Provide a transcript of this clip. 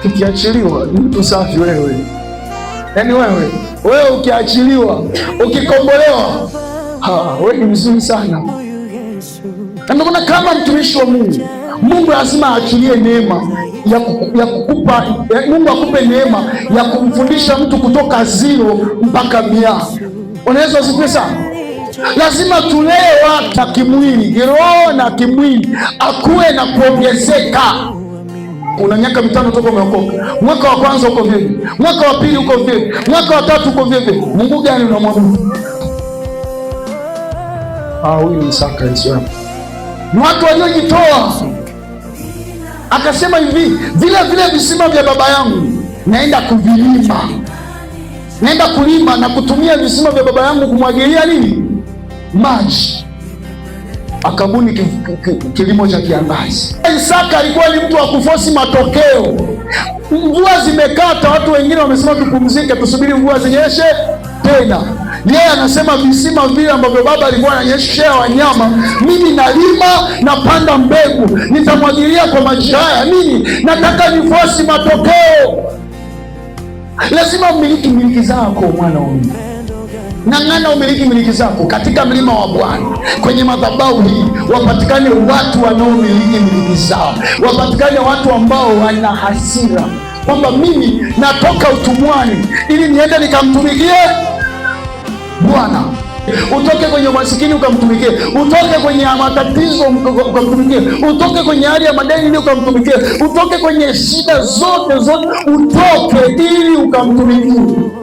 Ukiachiliwa ni mtu safi wewe. Yaani wewe ukiachiliwa, ukikombolewa, wewe ni mzuri sana. Na ndio maana kama mtumishi wa Mungu lazima aachilie neema ya kukupa, Mungu akupe neema ya kumfundisha mtu kutoka 0 mpaka 100. Unaweza usikie sana. Lazima tulee watu na kimwili, kiroho na kimwili, akue na kuongezeka. Una miaka 5 toka umeokoka. Mwaka wa kwanza uko vipi? Mwaka wa pili uko vipi? Mwaka wa tatu uko vipi? Mungu gani unamwabudu? Huyu ni sacrifice wako. Ni watu waliojitoa. Akasema hivi, vile visima vya baba yangu naenda kuvilima. Naenda kulima na kutumia visima vya baba yangu kumwagilia nini? Maji. Akabuni kilimo cha kiangazi. Isaka alikuwa ni mtu wa kufosi matokeo. Mvua zimekata, watu wengine wamesema tupumzike, tusubiri mvua zinyeshe tena. Yeye anasema visima vile ambavyo baba alikuwa ananyeshea wanyama, mimi nalima, napanda mbegu, nitamwagilia kwa maji haya. Mimi nataka nifosi matokeo. Lazima umiliki miliki zako, mwana wa Mungu. Ng'ang'ana umiliki miliki zako katika mlima wa Bwana. Kwenye madhabahu hii wapatikane watu wanaomiliki miliki zao, wapatikane watu ambao wana hasira kwamba mimi natoka utumwani ili niende nikamtumikie Bwana. Utoke kwenye umasikini ukamtumikie, utoke kwenye matatizo ukamtumikie, utoke kwenye hali ya madeni ili ukamtumikie, utoke kwenye shida zote utoke ili ukamtumikie.